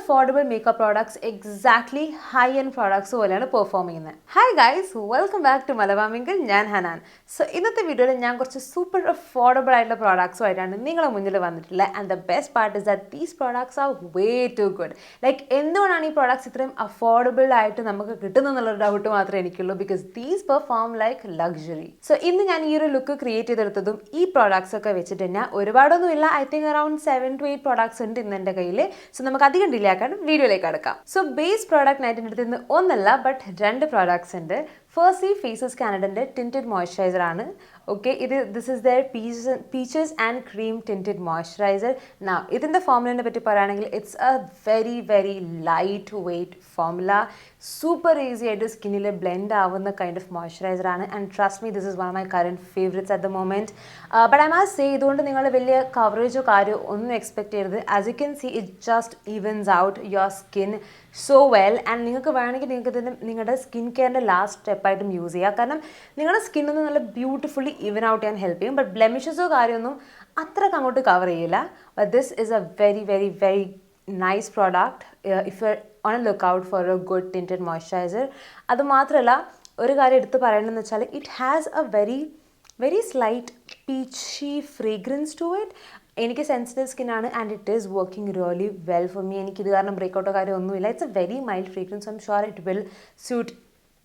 affordable makeup products exactly high-end products പോലെയാണ് perform ചെയ്യുന്നത്. Hi guys, welcome back to Malabar Mingle. ഞാൻ Hanan. So ഇന്നത്തെ വീഡിയോയിൽ ഞാൻ കുറച്ച് സൂപ്പർ അഫോർഡബിൾ ആയിട്ടുള്ള പ്രോഡക്ട്സുമായിട്ടാണ് നിങ്ങളുടെ മുന്നിൽ വന്നിട്ടുള്ളത്. And the best part is that these products are way too good. Like എന്തുകൊണ്ടാണ് ഈ പ്രോഡക്ട്സ് ഇത്രയും അഫോർഡബിൾ ആയിട്ട് നമുക്ക് കിട്ടുന്നതെന്നുള്ളൊരു ഡൗട്ട് മാത്രമേ എനിക്കുള്ളൂ. Because these perform like luxury. So ഇന്ന് ഞാൻ ഈ ഒരു ലുക്ക് ക്രിയേറ്റ് ചെയ്തെടുത്തതും ഈ പ്രോഡക്ട്സ് ഒക്കെ വെച്ചിട്ട് തന്നെ ഒരുപാടൊന്നുമില്ല. I think around 7 to 8 products ഉണ്ട് ഇന്ന് എൻ്റെ കയ്യിൽ. സോ നമുക്ക് അധികം ഡിലേ ആക്കാൻ വീഡിയോയിലേക്ക് കടക്കാം. സോ ബേസ് പ്രോഡക്റ്റിനായിട്ട് എൻ്റെ അടുത്ത് ഇന്ന് ഒന്നല്ല ബട്ട് 2 പ്രോഡക്ട്സ് ഉണ്ട്. ഫസ്റ്റ്ലി ഫേസസ് കാനഡൻ്റെ ടിൻറ്റഡ് മോയ്സ്ചറൈസർ ആണ്. Okay, this is the peaches and cream tinted moisturiser. ഇതിൻ്റെ ഫോർമുലേനെ പറ്റി പറയുകയാണെങ്കിൽ it's a very very light weight formula. Super easy ആയിട്ട് സ്കിന്നിൽ ബ്ലെൻഡ് ആവുന്ന കൈൻഡ് ഓഫ് മോയ്സ്ചറൈസർ ആണ്. And trust me, this is one of my current favourites at the moment. But I must say, ഇതുകൊണ്ട് നിങ്ങൾ വലിയ കവറേജോ കാര്യമോ ഒന്നും എക്സ്പെക്ട് ചെയ്യരുത്. As you can see, it just evens out your skin so well. And നിങ്ങൾക്ക് വേണമെങ്കിൽ നിങ്ങൾക്ക് ഇതിന് നിങ്ങളുടെ സ്കിൻ കെയറിൻ്റെ ലാസ്റ്റ് സ്റ്റെപ്പായിട്ടും യൂസ് ചെയ്യുക. കാരണം നിങ്ങളുടെ സ്കിന്നൊന്നും നല്ല ബ്യൂട്ടിഫുള്ളി ഈവൻ ഔട്ട് ചെയ്യാൻ ഹെൽപ്പ് ചെയ്യും. ബട്ട് ബ്ലെമിഷസോ കാര്യമൊന്നും അത്രയ്ക്ക് അങ്ങോട്ട് കവർ ചെയ്യില്ല. But this is a very very very nice product if you are on a look out for a good tinted moisturiser. അതുമാത്രമല്ല, ഒരു കാര്യം എടുത്ത് പറയണമെന്ന് വെച്ചാൽ it has A very slight peachy fragrance to it. എനിക്ക് sensitive സ്കിന്നാണ് and it is working really well for me. എനിക്കിത് കാരണം ബ്രേക്കൗട്ടോ കാര്യമൊന്നുമില്ല. It's a very mild fragrance. I am sure it will suit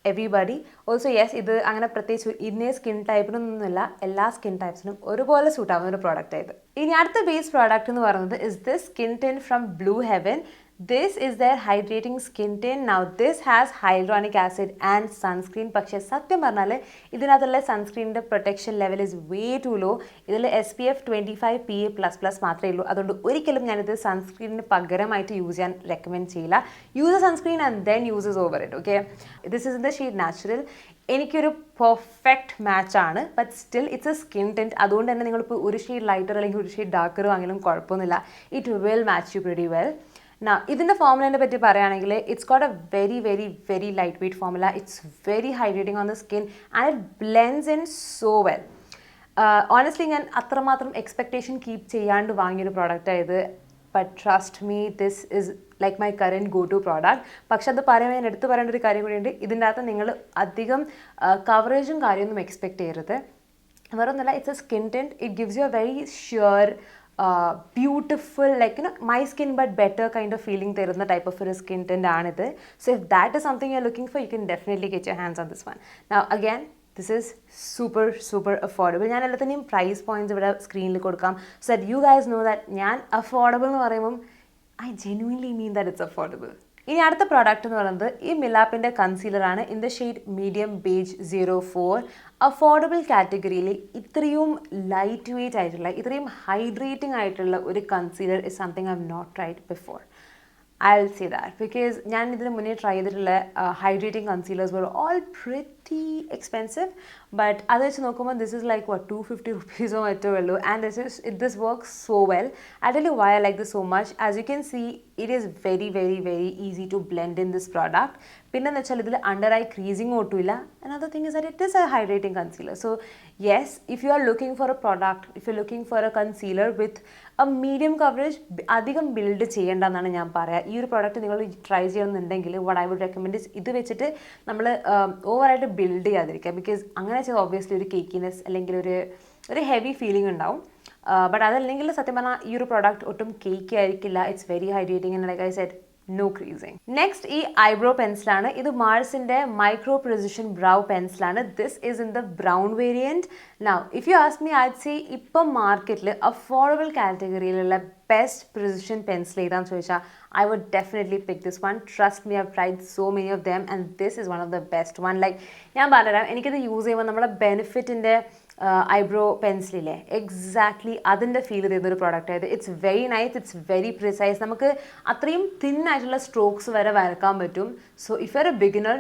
everybody. Also yes, ഇത് അങ്ങനെ പ്രത്യേകിച്ച് ഇന്നേ സ്കിൻ ടൈപ്പിനൊന്നുമില്ല, എല്ലാ സ്കിൻ ടൈപ്സിനും ഒരുപോലെ സൂട്ട് ആവുന്ന ഒരു പ്രോഡക്റ്റ് ആയത്. ഇനി അടുത്ത ബേസ് പ്രോഡക്റ്റ് എന്ന് പറയുന്നത് is this skin tint from blue heaven. This is their hydrating skin tint. Now this has hyaluronic acid and sunscreen. പക്ഷേ സത്യം പറഞ്ഞാൽ ഇതിനകത്തുള്ള സൺസ്ക്രീനിൻ്റെ protection level is way too low. ഇതിൽ SPF 25 PA++ മാത്രമേ ഉള്ളൂ. അതുകൊണ്ട് ഒരിക്കലും ഞാനിത് സൺസ്ക്രീനിന് പകരമായിട്ട് യൂസ് ചെയ്യാൻ റെക്കമെൻഡ് ചെയ്യില്ല. Use a sunscreen and then uses over it. Okay, this is in the shade natural. എനിക്കൊരു പെർഫെക്റ്റ് മാച്ചാണ്. But still it's a skin tint. അതുകൊണ്ട് തന്നെ നിങ്ങളിപ്പോൾ ഒരു ഷെയ്ഡ് ലൈറ്റർ അല്ലെങ്കിൽ ഒരു ഷെയ്ഡ് ഡാർക്കറോ ആണെങ്കിലും കുഴപ്പമൊന്നുമില്ല. It will match you pretty well. ഇതിൻ്റെ ഫോർമുലേനെ പറ്റി പറയുകയാണെങ്കിൽ it's got a very very very light weight formula. It's very hydrating on the skin and it blends in so well. Honestly ഞാൻ അത്രമാത്രം എക്സ്പെക്ടേഷൻ കീപ്പ് ചെയ്യാണ്ട് വാങ്ങിയൊരു പ്രോഡക്റ്റായത്. But trust me, this is like my current go to product. പക്ഷെ അത് പറയുമ്പോൾ ഞാൻ എടുത്ത് പറയേണ്ട ഒരു കാര്യം കൂടിയുണ്ട്. ഇതിൻ്റെ അകത്ത് നിങ്ങൾ അധികം കവറേജും കാര്യമൊന്നും എക്സ്പെക്ട് ചെയ്യരുത്. വേറൊന്നുമില്ല, it's a skin tint. It gives you A very sure beautiful, like, you know, my skin but better kind of feeling തരുന്ന type of ഒരു skin tint ആണിത്. So if that is something you're looking for, you can definitely get your hands on this one. Now again, this is super super affordable. ഞാൻ എല്ലാത്തിൻ്റെയും price points ഇവിടെ സ്ക്രീനിൽ കൊടുക്കാം so that you guys know that ഞാൻ affordable എന്ന് പറയുമ്പം I genuinely mean that it's affordable. ഇനി അടുത്ത പ്രോഡക്റ്റ് എന്ന് പറയുന്നത് ഈ മിലാപ്പിൻ്റെ കൺസീലറാണ്. In the shade medium beige 04. Affordable കാറ്റഗറിയിൽ ഇത്രയും ലൈറ്റ് വെയ്റ്റ് ആയിട്ടുള്ള ഇത്രയും ഹൈഡ്രേറ്റിംഗ് ആയിട്ടുള്ള ഒരു concealer is something I have not tried before. I'll say that because ഞാൻ ഇതിന് മുന്നേ ട്രൈ ചെയ്തിട്ടുള്ള hydrating concealers were all pretty expensive, but അത് വെച്ച് നോക്കുമ്പോൾ this is like what 250 rupees or മറ്റോ ഉള്ളൂ. And this works so well. I'll tell you why I like this so much. As you can see, it is very very very easy to blend in this product. പിന്നെന്ന് വെച്ചാൽ ഇതിൽ under eye creasing ഒട്ടുമില്ല. Another thing is that it is a hydrating concealer. So yes, if you are looking for a product, if you're looking for a concealer with a medium coverage, അധികം build ചെയ്യേണ്ടെന്നാണ് ഞാൻ പറയുക. ഈ ഒരു product നിങ്ങൾ try ചെയ്യണമെന്നുണ്ടെങ്കിൽ what I would recommend is ഇത് വെച്ചിട്ട് നമ്മൾ ഓവറായിട്ട് ബിൽഡ് ചെയ്യാതിരിക്കുക. ബിക്കോസ് അങ്ങനെ വെച്ചാൽ ഒബ്വിയസ്ലി ഒരു കേക്കിനെസ് അല്ലെങ്കിൽ ഒരു ഹെവി ഫീലിംഗ് ഉണ്ടാവും. ബട്ട് അതല്ലെങ്കിൽ സത്യം പറഞ്ഞാൽ ഈ ഒരു പ്രോഡക്റ്റ് ഒട്ടും കേക്ക് ആയിരിക്കില്ല. It's very hydrating and like I said no creasing. Next ഈ ഐബ്രോ പെൻസിലാണ്. ഇത് മാർസിൻ്റെ മൈക്രോ പ്രിസിഷൻ ബ്രൗ പെൻസിലാണ്. This is in the brown variant. Now if you ask me, I'd say ഇപ്പം മാർക്കറ്റിൽ അഫോർഡബിൾ കാറ്റഗറിയിലുള്ള ബെസ്റ്റ് പ്രിസിഷൻ പെൻസിൽ ഏതാണെന്ന് ചോദിച്ചാൽ I would definitely pick this one. Trust me, I've tried so many of them and this is one of the best one. Like ഞാൻ പറഞ്ഞുതരാം, എനിക്കിത് use ചെയ്യുമ്പോൾ നമ്മുടെ ബെനിഫിറ്റിൻ്റെ ഐബ്രോ പെൻസിലില്ലേ, എക്സാക്ട്ലി അതിൻ്റെ ഫീൽ ചെയ്യുന്നൊരു പ്രോഡക്റ്റ് ആയത്. It's very nice, it's very precise. നമുക്ക് അത്രയും തിൻ ആയിട്ടുള്ള സ്ട്രോക്സ് വരെ വരക്കാൻ പറ്റും. So if you are a beginner,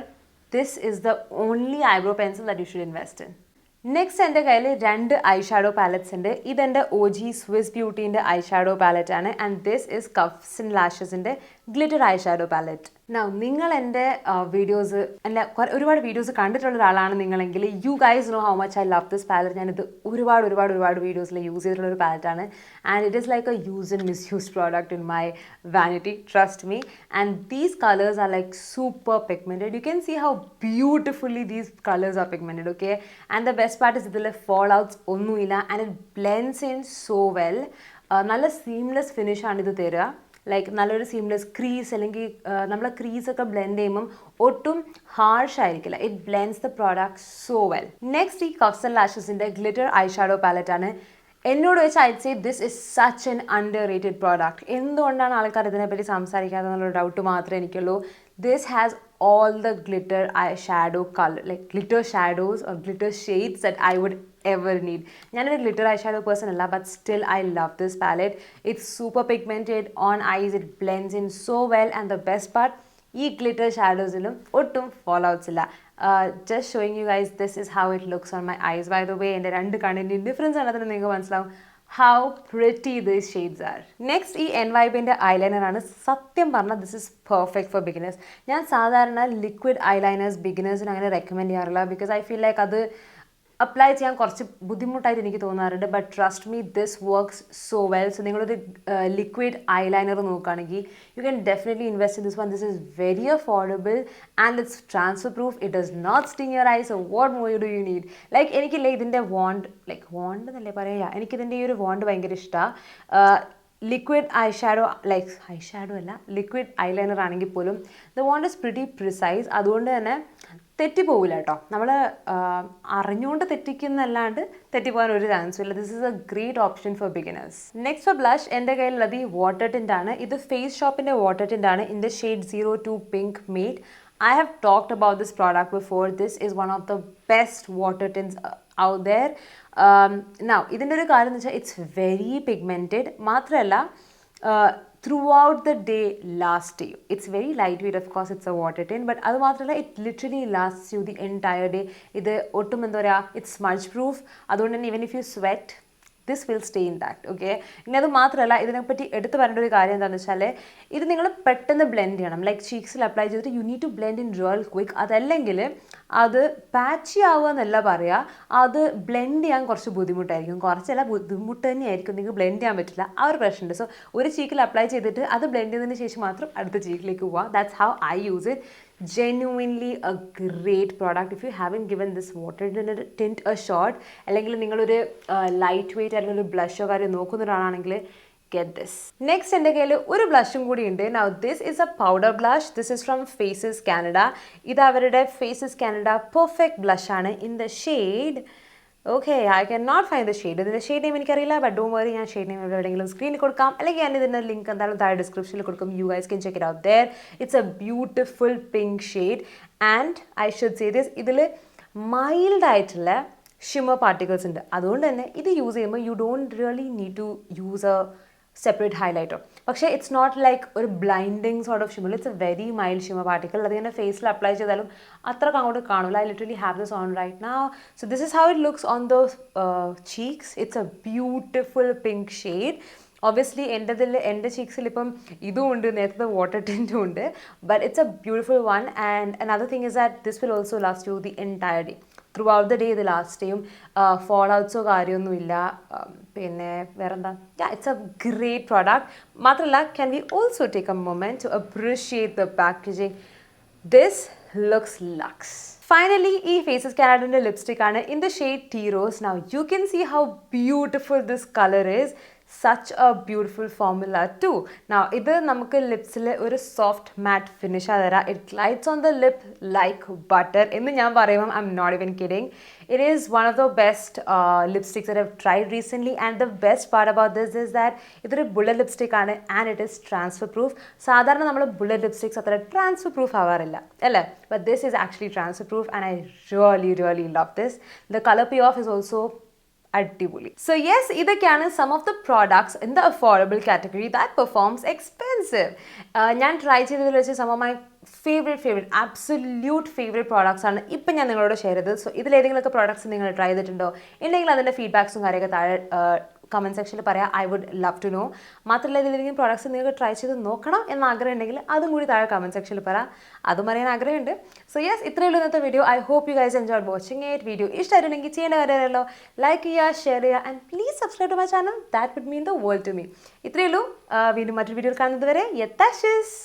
this is the only eyebrow pencil that you should invest in. Next എൻ്റെ കയ്യിൽ 2 ഐഷാഡോ പാലറ്റ്സ് ഉണ്ട്. ഇതെൻ്റെ OG സ്വിസ് ബ്യൂട്ടീൻ്റെ ഐഷാഡോ പാലറ്റ് ആണ്. And this is Cuffs and ലാഷസിൻ്റെ ഗ്ലിറ്റർ ഐഷാഡോ പാലറ്റ്. Now, നിങ്ങൾ എൻ്റെ videos അല്ല ഒരുപാട് വീഡിയോസ് കണ്ടിട്ടുള്ള ഒരാളാണ് നിങ്ങളെങ്കിൽ you guys know how much I love this palette. ഞാനിത് ഒരുപാട് വീഡിയോസിൽ യൂസ് ചെയ്തിട്ടുള്ള ഒരു പാലറ്റാണ്. And it is like a use and misuse product in my vanity, trust me. And these colours are like super pigmented. You can see how beautifully these colours are pigmented. Okay, and the best part is ഇതിൽ fallouts ഒന്നുമില്ല. And it blends in so well. നല്ല seamless ഫിനിഷാണ് ഇത് തരിക. Like നല്ലൊരു seamless crease അല്ലെങ്കിൽ നമ്മളെ ക്രീസൊക്കെ blend ചെയ്യുമ്പം ഒട്ടും ഹാർഷ് ആയിരിക്കില്ല. It blends the product so well. Next ഈ കഫ്സ് ആൻഡ് ലാഷസിൻ്റെ ഗ്ലിറ്റർ ഐ ഷാഡോ പാലറ്റാണ്. എന്നോട് വെച്ച് I say this is such an underrated product. എന്തുകൊണ്ടാണ് ആൾക്കാർ ഇതിനെപ്പറ്റി സംസാരിക്കാതെ എന്നുള്ള ഡൗട്ട് മാത്രമേ എനിക്കുള്ളൂ. This has all the glitter eyeshadow color, like glitter shadows or glitter shades that I would ever need. ഞാനൊരു glitter eyeshadow person അല്ല, but still I love this palette. It's super pigmented on eyes, it blends in so well, and the best part, ഈ glitter shadowസിലും ഒട്ടും fallouts ഇല്ല. Just showing you guys, this is how it looks on my eyes. By the way, എൻ്റെ രണ്ട് കണ്ണിൻ്റെയും difference ആണെന്ന് നിങ്ങൾക്ക് മനസ്സിലാവും. How pretty these shades are. Next ഈ എൻവൈബിൻ്റെ eyeliner ആണ്. സത്യം പറഞ്ഞാൽ this is perfect for beginners. ഞാൻ സാധാരണ ലിക്വിഡ് ഐലൈനേഴ്സ് ബിഗിനേഴ്സിന് അങ്ങനെ റെക്കമെൻഡ് ചെയ്യാറില്ല, ബിക്കോസ് ഐ ഫീൽ ലൈക്ക് അത് അപ്ലൈ ചെയ്യാൻ കുറച്ച് ബുദ്ധിമുട്ടായിട്ട് എനിക്ക് തോന്നാറുണ്ട്. But trust me, this works so well. So നിങ്ങളൊരു ലിക്വിഡ് ഐലൈനർ നോക്കുകയാണെങ്കിൽ you can definitely invest in this one. This is very affordable and it's transfer proof. It does not sting your eyes. So what more do you need? Like എനിക്കില്ലേ ഇതിൻ്റെ won't എന്നല്ലേ പറയുക, എനിക്കിതിൻ്റെ ഈ ഒരു won't ഭയങ്കര ഇഷ്ടമാണ്. Liquid eyeshadow അല്ല, liquid eyeliner ആണെങ്കിൽ പോലും the want is pretty precise. അതുകൊണ്ട് തന്നെ തെറ്റിപ്പോവില്ല കേട്ടോ. നമ്മൾ അറിഞ്ഞുകൊണ്ട് തെറ്റിക്കുന്നല്ലാണ്ട് തെറ്റിപ്പോകാൻ ഒരു ചാൻസും ഇല്ല. This is a great option for beginners. Next for blush എൻ്റെ കയ്യിലുള്ളത് ഈ വാട്ടർ ടിൻ്റ് ആണ്. ഇത് ഫേസ് ഷോപ്പിൻ്റെ വാട്ടർ ടിൻ്റ് ആണ് in the shade 02 Pink Mate. I have talked about this product before. This is one of the best water tints out there. Now, ഇതിൻ്റെ ഒരു കാര്യം എന്ന് വെച്ചാൽ ഇറ്റ്സ് വെരി പിഗ്മെൻറ്റഡ്. മാത്രമല്ല throughout the day last day. It's very lightweight, of course, it's a water tint, but അത് മാത്രമല്ല it literally lasts you the entire day. ഇത് ഒട്ടും എന്താ പറയുക, it's smudge proof. അതുകൊണ്ട് തന്നെ even if you sweat, this will stay intact. Okay, ഇനി അത് മാത്രമല്ല ഇതിനെപ്പറ്റി എടുത്ത് പറയേണ്ട ഒരു കാര്യം എന്താണെന്ന് വെച്ചാൽ ഇത് നിങ്ങൾ പെട്ടെന്ന് ബ്ലെൻഡ് ചെയ്യണം. ലൈക്ക് ചീക്സിൽ അപ്ലൈ ചെയ്തിട്ട് you need to blend in real quick. അതല്ലെങ്കിൽ അത് പാച്ചി ആവുക എന്നല്ല പറയുക, അത് ബ്ലെൻഡ് ചെയ്യാൻ കുറച്ച് ബുദ്ധിമുട്ടായിരിക്കും. കുറച്ചല്ല, ബുദ്ധിമുട്ട് തന്നെയായിരിക്കും, നിങ്ങൾക്ക് ബ്ലെൻഡ് ചെയ്യാൻ പറ്റില്ല, ആ ഒരു പ്രശ്നമുണ്ട്. സോ ഒരു ചീക്കിൽ അപ്ലൈ ചെയ്തിട്ട് അത് ബ്ലെൻഡ് ചെയ്തതിന് ശേഷം മാത്രം അടുത്ത ചീക്കിലേക്ക് പോവുക. That's how I use it. Genuinely a great product. If you haven't given this water tint a shot, അല്ലെങ്കിൽ നിങ്ങളൊരു ലൈറ്റ് വെയ്റ്റ് അല്ലെങ്കിൽ ഒരു ബ്ലഷോ കാര്യം നോക്കുന്ന ഒരാളാണെങ്കിൽ get this. നെക്സ്റ്റ് എൻ്റെ കയ്യിൽ ഒരു ബ്ലഷും കൂടി ഉണ്ട്. Now this is a powder blush. This is from Faces Canada. ഇത് അവരുടെ Faces Canada Perfect blush ആണ് in the shade. Okay, I can not find the shade. ഇതിൻ്റെ ഷെയ്ഡ് നെയിം എനിക്കറിയില്ല, ബട്ട് ഡോണ്ട് വറി, ഞാൻ ഷെയ്ഡ് നെയിം എവിടെയെങ്കിലും സ്ക്രീനിൽ കൊടുക്കാം, അല്ലെങ്കിൽ ഞാൻ ഇതിൻ്റെ ലിങ്ക് എന്തായാലും താഴെ ഡിസ്ക്രിപ്ഷനിൽ കൊടുക്കും. You guys can check it out there. It's a beautiful pink shade and I should say this, ഇതിൽ മൈൽഡ് ആയിട്ടുള്ള ഷിമ്മർ പാർട്ടിക്കിൾസ് ഉണ്ട്. അതുകൊണ്ട് തന്നെ ഇത് യൂസ് ചെയ്യുമ്പോൾ you don't really need to use a separate highlighter. പക്ഷേ ഇറ്റ്സ് നോട്ട് ലൈക്ക് ഒരു blinding sort of shimmer. It's a very mild shimmer particle. അതിങ്ങനെ ഫേസിൽ അപ്ലൈ ചെയ്താലും അത്രക്ക് അങ്ങോട്ട് കാണില്ല. I literally have this on right now. So this is how it looks on the cheeks. It's a beautiful pink shade. Obviously എൻ്റെ ചീക്സിൽ ഇപ്പം ഇതും ഉണ്ട്, നേരത്തെ വാട്ടർ ടിൻറ്റും ഉണ്ട്, but it's a beautiful one. And another thing is that this will also last you the entire day. Throughout the day ഇത് last ചെയ്യും. ഫോൾ ഔട്ട്സോ കാര്യമൊന്നുമില്ല. പിന്നെ വേറെന്താ, ഇറ്റ്സ് എ ഗ്രേറ്റ് പ്രോഡക്റ്റ്. മാത്രമല്ല, can we also take a moment to appreciate the packaging. This looks luxe. Finally ഈ Faces കാനഡയുടെ lipstick ആണ് in the shade tea rose. Now you can see how beautiful this colour is. such a beautiful formula too. Now ഇത് നമുക്ക് ലിപ്സിൽ ഒരു soft matte finish തരാ. It glides on the lip like butter എന്ന് ഞാൻ പറയുമ്പം I'm not even kidding. It is one of the best lipsticks that I've tried recently, and the best part about this is that ഇതൊരു bullet lipstick ആണ് and it is transfer proof. സാധാരണ നമ്മൾ bullet lipsticks അത്ര transfer proof ആവാറില്ല അല്ലേ, but this is actually transfer proof and I really love this. The color payoff is also അടിപൊളി. So yes, ഇതൊക്കെയാണ് some of the products in the affordable category that performs expensive. ഞാൻ try ചെയ്തതിൽ വെച്ച് some of my favourite absolute favourite products ആണ് ഇപ്പം ഞാൻ നിങ്ങളോട് share ചെയ്തത്. സോ ഇതിലേതെങ്കിലുമൊക്കെ പ്രോഡക്ട്സ് നിങ്ങൾ ട്രൈ ചെയ്തിട്ടുണ്ടോ, ഉണ്ടെങ്കിൽ അതിൻ്റെ ഫീഡ്ബാക്സും കാര്യമൊക്കെ താഴെ കമൻറ്റ് സെക്ഷനിൽ പറയാം. I would love to know. മാത്രമല്ല ഇതിലേതെങ്കിലും പ്രോഡക്ട്സ് നിങ്ങൾക്ക് ട്രൈ ചെയ്ത് നോക്കണം എന്ന ആഗ്രഹം ഉണ്ടെങ്കിൽ അതും കൂടി താഴെ കമൻറ്റ് സെക്ഷനിൽ പറയാം. അതും അറിയാൻ ആഗ്രഹമുണ്ട്. സോ യെസ്, ഇത്രയേ ഉള്ളൂ ഇന്നത്തെ video. I hope you guys enjoyed watching it. Video ഇഷ്ടമായിട്ടുണ്ടെങ്കിൽ ചെയ്യേണ്ട കാര്യമല്ലോ, ലൈക്ക് ചെയ്യുക, ഷെയർ ചെയ്യുക, and please subscribe to my channel. That would mean the world to me. ഇത്രയേ ഉള്ളൂ. വീണ്ടും മറ്റൊരു വീഡിയോയിൽ കാണുന്നത് വരെ യത്താഷസ്.